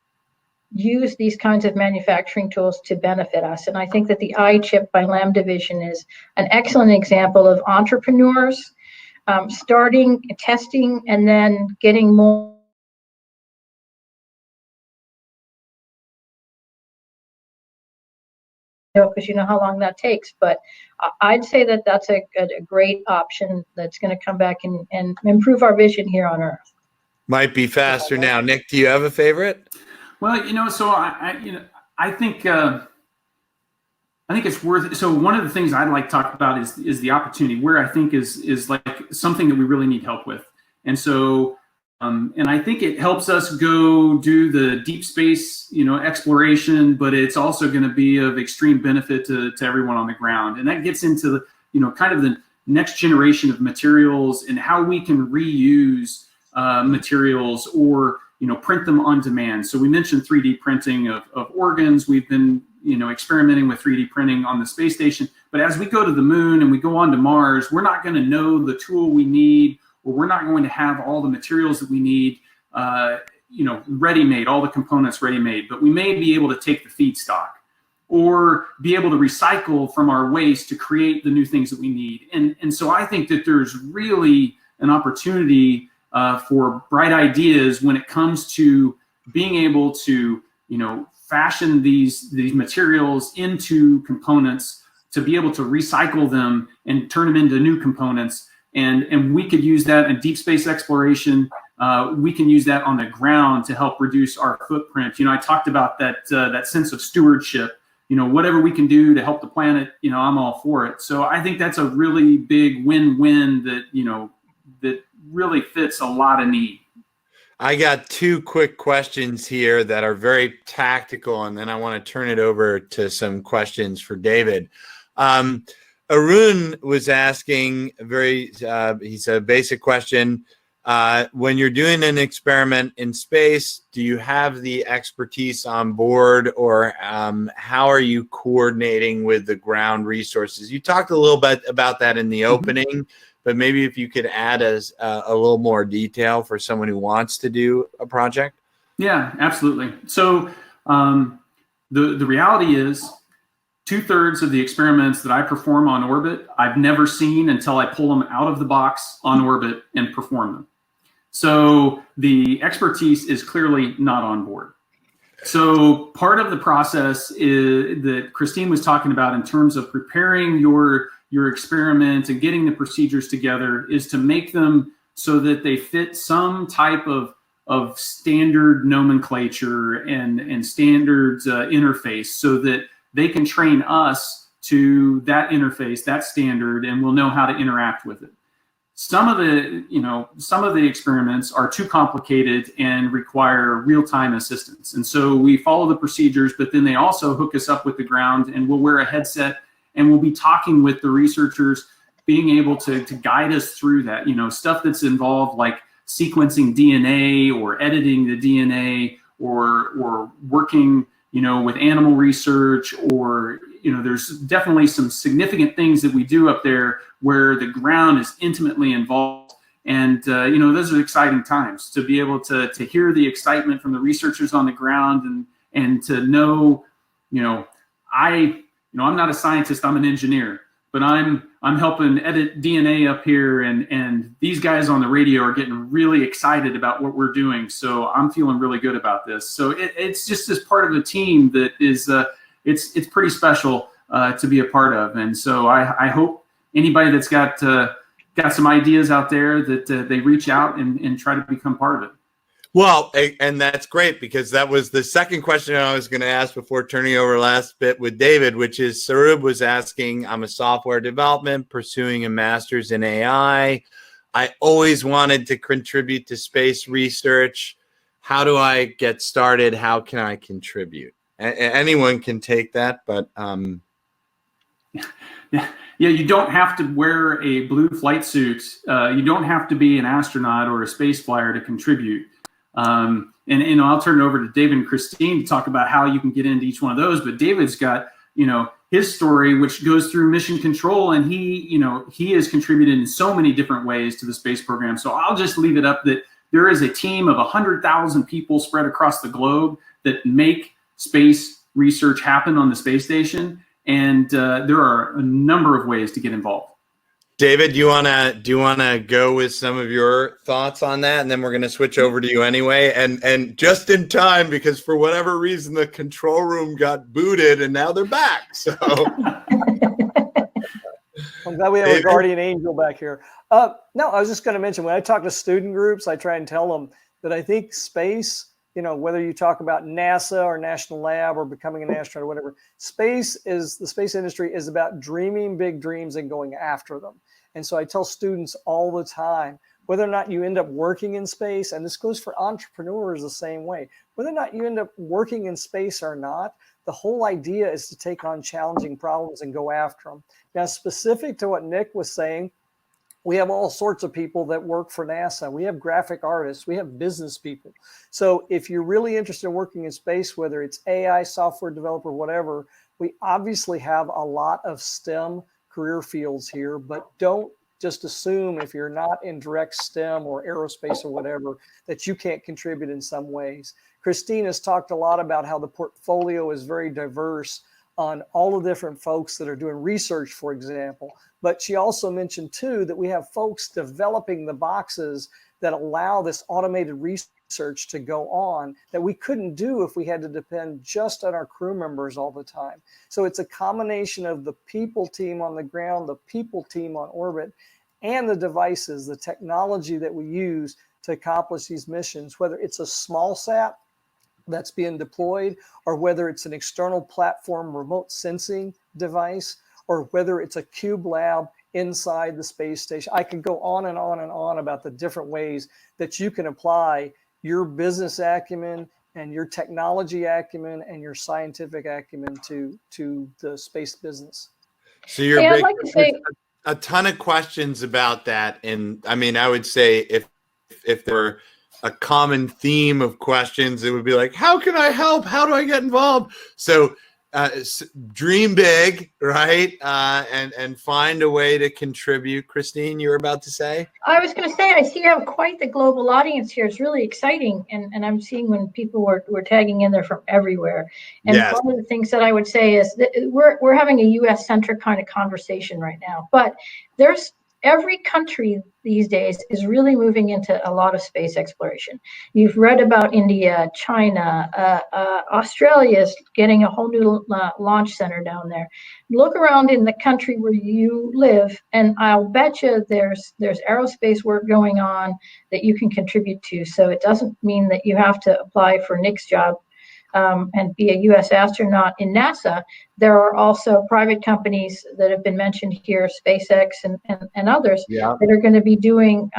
use these kinds of manufacturing tools to benefit us. And I think that the iChip by Lambda Vision is an excellent example of entrepreneurs starting, testing, and then getting more. Because you know how long that takes, but I'd say that that's a great option that's going to come back and improve our vision here on Earth. Might be faster now. Nick, do you have a favorite? Well, so I think it's worth it. So one of the things I'd like to talk about is the opportunity where I think is like something that we really need help with. And so and I think it helps us go do the deep space, exploration, but it's also going to be of extreme benefit to everyone on the ground. And that gets into the, kind of the next generation of materials and how we can reuse materials or, print them on demand. So we mentioned 3D printing of organs. We've been, experimenting with 3D printing on the space station. But as we go to the moon and we go on to Mars, we're not going to know the tool we need, or we're not going to have all the materials that we need, ready-made, all the components ready-made, but we may be able to take the feedstock or be able to recycle from our waste to create the new things that we need. And so I think that there's really an opportunity for bright ideas when it comes to being able to, fashion these materials into components, to be able to recycle them and turn them into new components. And we could use that in deep space exploration. We can use that on the ground to help reduce our footprint. I talked about that sense of stewardship. Whatever we can do to help the planet, I'm all for it. So I think that's a really big win-win that, that really fits a lot of need. I got two quick questions here that are very tactical, and then I want to turn it over to some questions for David. Arun was asking he's a basic question. when you're doing an experiment in space, do you have the expertise on board, or how are you coordinating with the ground resources? You talked a little bit about that in the opening, but maybe if you could add a little more detail for someone who wants to do a project. Yeah, absolutely. So the reality is 2/3 of the experiments that I perform on orbit, I've never seen until I pull them out of the box on orbit and perform them. So the expertise is clearly not on board. So part of the process is that Christine was talking about in terms of preparing your experiment and getting the procedures together is to make them so that they fit some type of standard nomenclature and standards interface, so that they can train us to that interface, that standard, and we'll know how to interact with it. Some of the experiments are too complicated and require real-time assistance. And so we follow the procedures, but then they also hook us up with the ground, and we'll wear a headset and we'll be talking with the researchers, being able to guide us through that, stuff that's involved like sequencing DNA or editing the DNA or working, with animal research, or, there's definitely some significant things that we do up there where the ground is intimately involved. And, those are exciting times to be able to hear the excitement from the researchers on the ground and to know, I'm not a scientist, I'm an engineer, but I'm helping edit DNA up here, and these guys on the radio are getting really excited about what we're doing. So I'm feeling really good about this. So it's just as part of a team that is, it's pretty special to be a part of. And so I hope anybody that's got some ideas out there that they reach out and try to become part of it. Well, and that's great, because that was the second question I was going to ask before turning over last bit with David, which is Sarub was asking, I'm a software development pursuing a master's in AI. I always wanted to contribute to space research. How do I get started? How can I contribute? Anyone can take that, but Yeah, you don't have to wear a blue flight suit. You don't have to be an astronaut or a space flyer to contribute. And I'll turn it over to David and Christine to talk about how you can get into each one of those. But David's got, his story, which goes through mission control, and he has contributed in so many different ways to the space program. So I'll just leave it up that there is a team of 100,000 people spread across the globe that make space research happen on the space station. And there are a number of ways to get involved. David, do you wanna go with some of your thoughts on that, and then we're gonna switch over to you anyway, and just in time, because for whatever reason the control room got booted and now they're back. So I'm glad we have a guardian angel back here. No, I was just going to mention, when I talk to student groups, I try and tell them that I think space, whether you talk about NASA or National Lab or becoming an astronaut or whatever, the space industry is about dreaming big dreams and going after them. And so I tell students all the time, whether or not you end up working in space, and this goes for entrepreneurs the same way, whether or not you end up working in space or not, the whole idea is to take on challenging problems and go after them. Now, specific to what Nick was saying, we have all sorts of people that work for NASA. We have graphic artists. We have business people. So if you're really interested in working in space, whether it's AI, software developer, whatever, we obviously have a lot of STEM career fields here, but don't just assume if you're not in direct STEM or aerospace or whatever, that you can't contribute in some ways. Christine has talked a lot about how the portfolio is very diverse on all the different folks that are doing research, for example. But she also mentioned too that we have folks developing the boxes that allow this automated research to go on that we couldn't do if we had to depend just on our crew members all the time. So it's a combination of the people team on the ground, the people team on orbit, and the devices, the technology that we use to accomplish these missions, whether it's a small sat that's being deployed, or whether it's an external platform remote sensing device, or whether it's a cube lab inside the space station. I could go on and on and on about the different ways that you can apply your business acumen and your technology acumen and your scientific acumen to the space business. So you're I'd like to say a ton of questions about that. And I mean, I would say if if there were a common theme of questions, it would be like, how can I help? How do I get involved? So dream big, right? And find a way to contribute. Christine, you were about to say? I was going to say, I see you have quite the global audience here. It's really exciting. And I'm seeing when people were tagging in there from everywhere. And Yes. one of the things that I would say is that we're having a US centric kind of conversation right now, but there's every country these days is really moving into a lot of space exploration. You've read about India, China, Australia is getting a whole new launch center down there. Look around in the country where you live, and I'll bet you there's aerospace work going on that you can contribute to. So it doesn't mean that you have to apply for Nick's job and be a U.S. astronaut in NASA. There are also private companies that have been mentioned here, SpaceX and others, that are going to be doing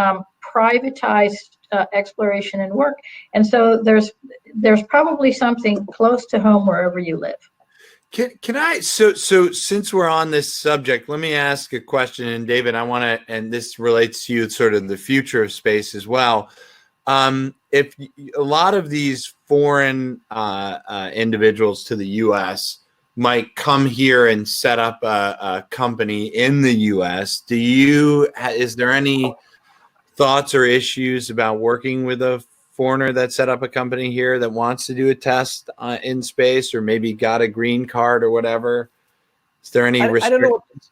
privatized exploration and work. And so there's probably something close to home wherever you live. Can I, so since we're on this subject, let me ask a question. And David, I want to, and this relates to you, sort of the future of space as well. If a lot of these foreign individuals to the U.S. might come here and set up a company in the U.S., is there any thoughts or issues about working with a foreigner that set up a company here that wants to do a test in space, or maybe got a green card or whatever? Is there any restrictions?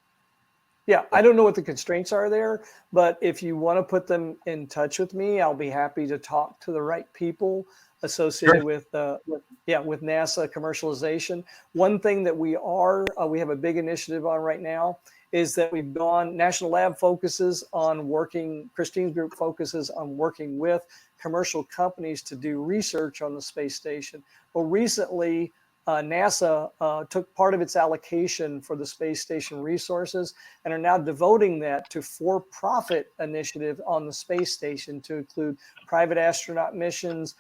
I don't know what the constraints are there, but if you want to put them in touch with me, I'll be happy to talk to the right people associated with NASA commercialization. One thing that we have a big initiative on right now is that we've gone, National Lab focuses on working, Christine's group focuses on working with commercial companies to do research on the space station. Well, recently, NASA took part of its allocation for the space station resources and are now devoting that to for-profit initiative on the space station to include private astronaut missions,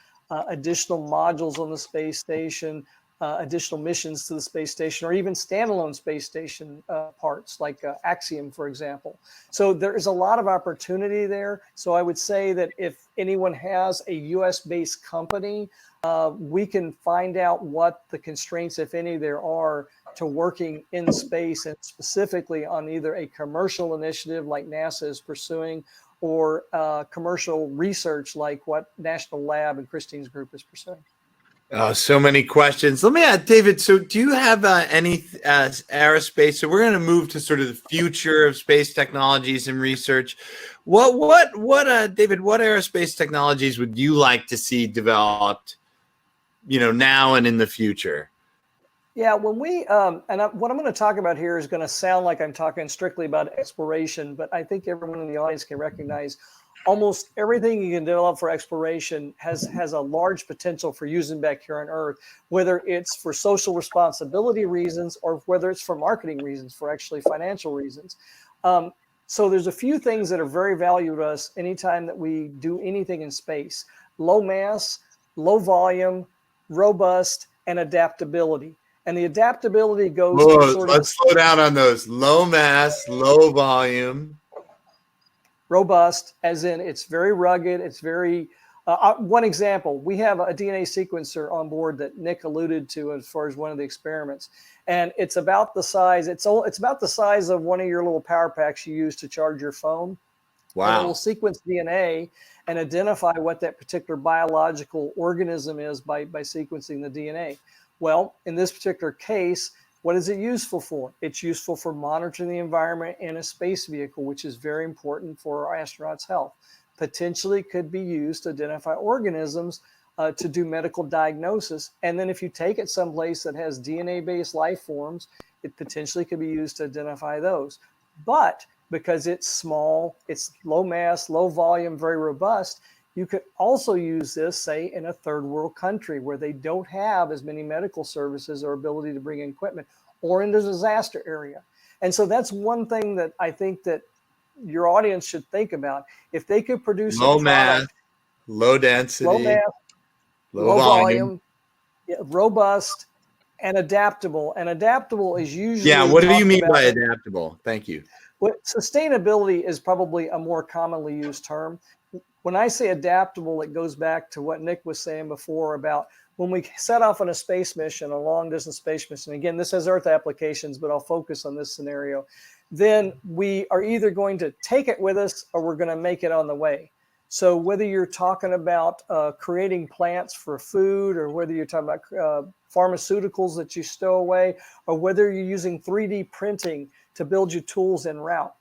additional modules on the space station, additional missions to the space station, or even standalone space station parts like Axiom, for example. So there is a lot of opportunity there. So I would say that if anyone has a US-based company, we can find out what the constraints, if any, there are to working in space, and specifically on either a commercial initiative like NASA is pursuing, or commercial research like what National Lab and Christine's group is pursuing. So many questions. Let me ask David. So, do you have any aerospace? So, we're going to move to sort of the future of space technologies and research. What, David? What aerospace technologies would you like to see developed, now and in the future? Yeah, when we what I'm going to talk about here is going to sound like I'm talking strictly about exploration, but I think everyone in the audience can recognize almost everything you can develop for exploration has a large potential for using back here on Earth, whether it's for social responsibility reasons or whether it's for marketing reasons, for actually financial reasons. So there's a few things that are very valuable to us anytime that we do anything in space: low mass, low volume, robust, and adaptability. And the adaptability goes to sort of— let's slow down on those. Low mass, low volume. Robust, as in it's very rugged. It's very, one example, we have a DNA sequencer on board that Nick alluded to as far as one of the experiments. And it's about the size, it's about the size of one of your little power packs you use to charge your phone. Wow. And it will sequence DNA and identify what that particular biological organism is by sequencing the DNA. Well, in this particular case, what is it useful for? It's useful for monitoring the environment in a space vehicle, which is very important for our astronauts' health. Potentially could be used to identify organisms to do medical diagnosis. And then if you take it someplace that has DNA-based life forms, it potentially could be used to identify those. But because it's small, it's low mass, low volume, very robust, you could also use this, say, in a third world country where they don't have as many medical services or ability to bring in equipment, or in the disaster area. And so that's one thing that I think that your audience should think about. If they could produce low a product, mass, low density, low volume, robust, and adaptable. And adaptable is usually— Yeah, what do you mean by adaptable? Thank you. Sustainability is probably a more commonly used term. when I say adaptable, it goes back to what Nick was saying before about when we set off on a space mission, a long distance space mission. Again, this has Earth applications, but I'll focus on this scenario. Then we are either going to take it with us or we're going to make it on the way. So whether you're talking about creating plants for food, or whether you're talking about pharmaceuticals that you stow away, or whether you're using 3D printing to build your tools en route,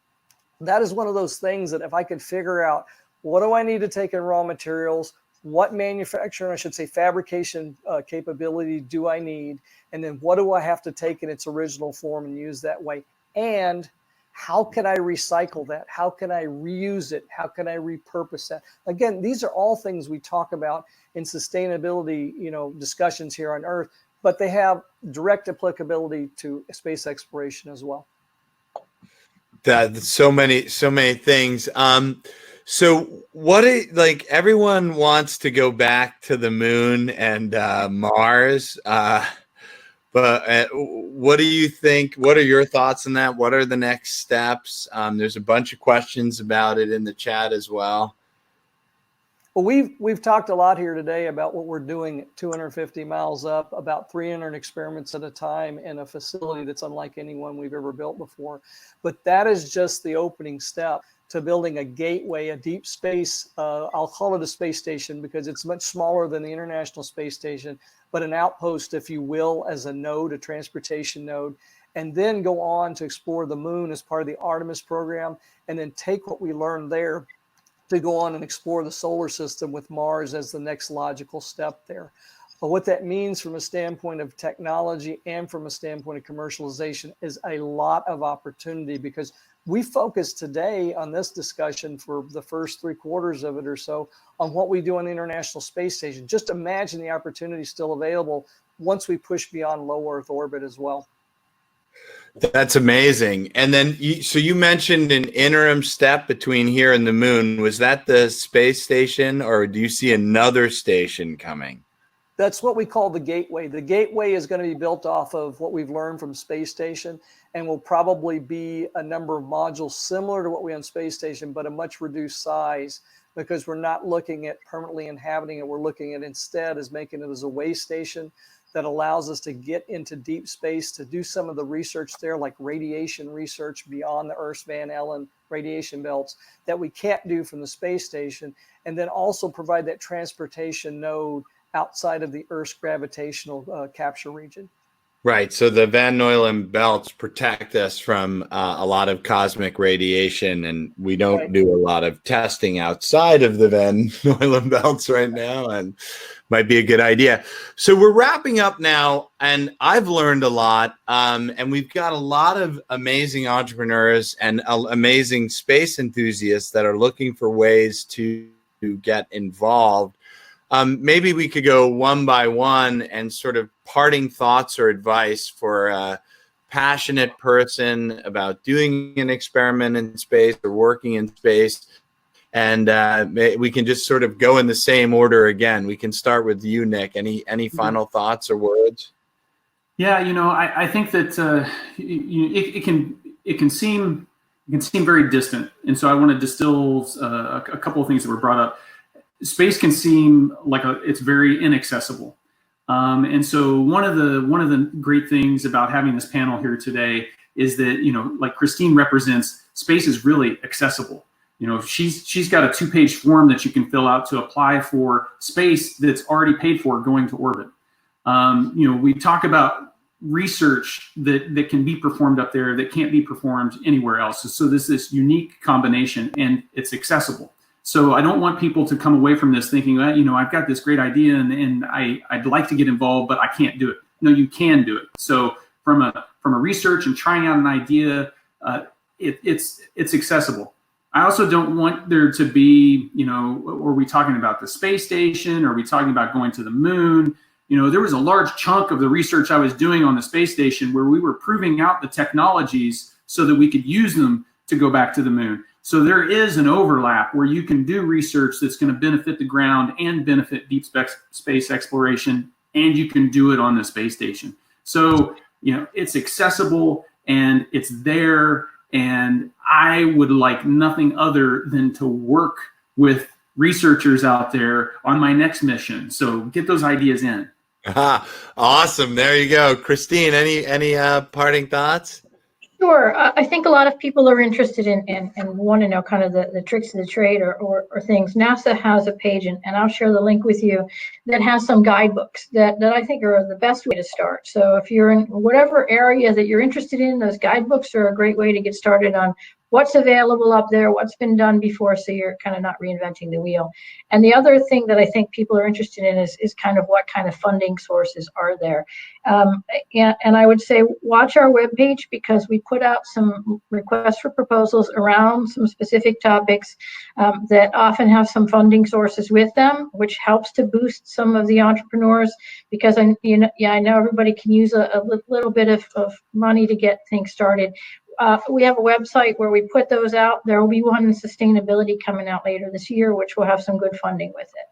that is one of those things that if I could figure out what do I need to take in raw materials, what manufacturing, I should say fabrication capability do I need, and then what do I have to take in its original form and use that way, and how can I recycle that? How can I reuse it? How can I repurpose that? Again, these are all things we talk about in sustainability, discussions here on Earth, but they have direct applicability to space exploration as well. That's so many things. So like everyone wants to go back to the moon and Mars. But what do you think? What are your thoughts on that? What are the next steps? There's a bunch of questions about it in the chat as well. Well, we've talked a lot here today about what we're doing at 250 miles up, about 300 experiments at a time in a facility that's unlike anyone we've ever built before. But that is just the opening step to building a gateway, a deep space, I'll call it a space station because it's much smaller than the International Space Station, but an outpost, if you will, as a node, a transportation node, and then go on to explore the moon as part of the Artemis program, and then take what we learned there to go on and explore the solar system with Mars as the next logical step there. But what that means from a standpoint of technology and from a standpoint of commercialization is a lot of opportunity, because we focus today on this discussion for the first 3/4 of it or so on what we do on the International Space Station. Just imagine the opportunity still available once we push beyond low Earth orbit as well. That's amazing. And then, you mentioned an interim step between here and the moon. Was that the space station, or do you see another station coming? That's what we call the gateway. The gateway is going to be built off of what we've learned from Space Station, and will probably be a number of modules similar to what we have on Space Station, but a much reduced size, because we're not looking at permanently inhabiting it. We're looking at instead as making it as a way station that allows us to get into deep space to do some of the research there, like radiation research beyond the Earth's Van Allen radiation belts that we can't do from the space station, and then also provide that transportation node outside of the Earth's gravitational capture region. Right. So the Van Allen belts protect us from a lot of cosmic radiation, and we don't do a lot of testing outside of the Van Allen belts right now, and might be a good idea. So we're wrapping up now, and I've learned a lot, and we've got a lot of amazing entrepreneurs and amazing space enthusiasts that are looking for ways to get involved. Maybe we could go one by one and sort of parting thoughts or advice for a passionate person about doing an experiment in space or working in space. And we can just sort of go in the same order again. We can start with you, Nick. Any final thoughts or words? Yeah, I think that it can seem very distant, and so I want to distill a couple of things that were brought up. Space can seem like it's very inaccessible, and so one of the great things about having this panel here today is that like Christine represents, space is really accessible. She's got a 2-page form that you can fill out to apply for space that's already paid for going to orbit. We talk about research that can be performed up there that can't be performed anywhere else. So this unique combination, and it's accessible. So I don't want people to come away from this thinking, well, I've got this great idea and I'd like to get involved, but I can't do it. No, you can do it. So from a research and trying out an idea, it's accessible. I also don't want there to be, are we talking about the space station? Are we talking about going to the moon? There was a large chunk of the research I was doing on the space station where we were proving out the technologies so that we could use them to go back to the moon. So there is an overlap where you can do research that's going to benefit the ground and benefit deep space exploration, and you can do it on the space station. So, it's accessible and it's there, and I would like nothing other than to work with researchers out there on my next mission. So get those ideas in. Awesome. There you go. Christine, any parting thoughts? Sure. I think a lot of people are interested in and want to know kind of the tricks of the trade or things. NASA has a page, and I'll share the link with you, that has some guidebooks that I think are the best way to start. So if you're in whatever area that you're interested in, those guidebooks are a great way to get started on what's available up there, what's been done before, so you're kind of not reinventing the wheel. And the other thing that I think people are interested in is kind of what kind of funding sources are there. And I would say watch our webpage, because we put out some requests for proposals around some specific topics that often have some funding sources with them, which helps to boost some of the entrepreneurs, because I know everybody can use a little bit of money to get things started. We have a website where we put those out. There will be one in sustainability coming out later this year, which will have some good funding with it.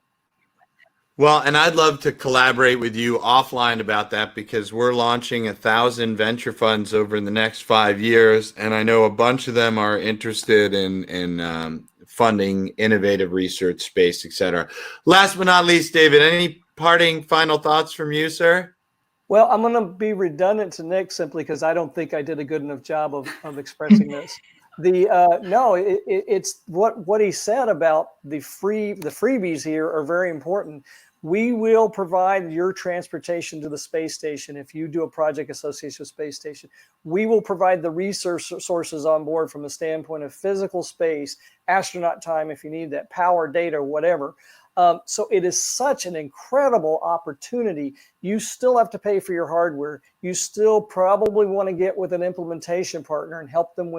Well, and I'd love to collaborate with you offline about that, because we're launching 1,000 venture funds over the next 5 years, and I know a bunch of them are interested in funding innovative research, space, etc. Last but not least, David, any parting final thoughts from you, sir? Well, I'm going to be redundant to Nick simply because I don't think I did a good enough job of expressing this. It's what he said about the freebies here are very important. We will provide your transportation to the space station if you do a project associated with space station. We will provide the research sources on board from the standpoint of physical space, astronaut time if you need that, power, data, whatever. So it is such an incredible opportunity. You still have to pay for your hardware. You still probably want to get with an implementation partner and have them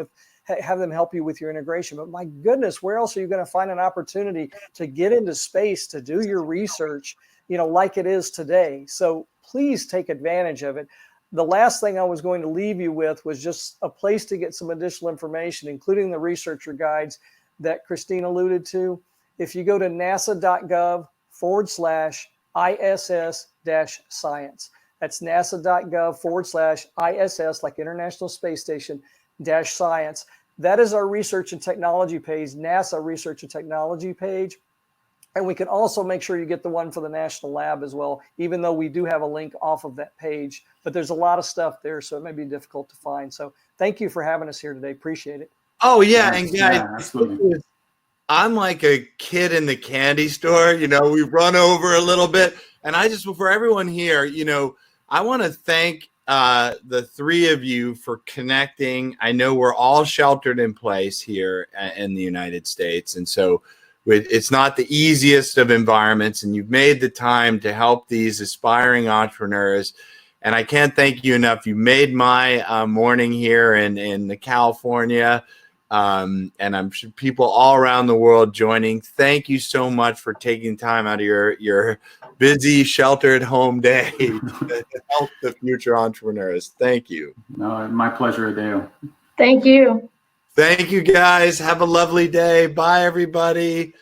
help you with your integration. But my goodness, where else are you going to find an opportunity to get into space, to do your research, like it is today? So please take advantage of it. The last thing I was going to leave you with was just a place to get some additional information, including the researcher guides that Christine alluded to. If you go to nasa.gov/ISS-science, that's nasa.gov/ISS, like International Space Station -science. That is our research and technology page, NASA research and technology page. And we can also make sure you get the one for the National Lab as well, even though we do have a link off of that page. But there's a lot of stuff there, so it may be difficult to find. So thank you for having us here today. Appreciate it. Oh, yeah. And guys, yeah, absolutely. I'm like a kid in the candy store, we run over a little bit. And for everyone here, I want to thank the three of you for connecting. I know we're all sheltered in place here in the United States. And so it's not the easiest of environments, and you've made the time to help these aspiring entrepreneurs. And I can't thank you enough. You made my morning here in California. And I'm sure people all around the world joining. Thank you so much for taking time out of your busy, sheltered home day to help the future entrepreneurs. Thank you. No, my pleasure, Adeo. Thank you. Thank you, guys. Have a lovely day. Bye, everybody.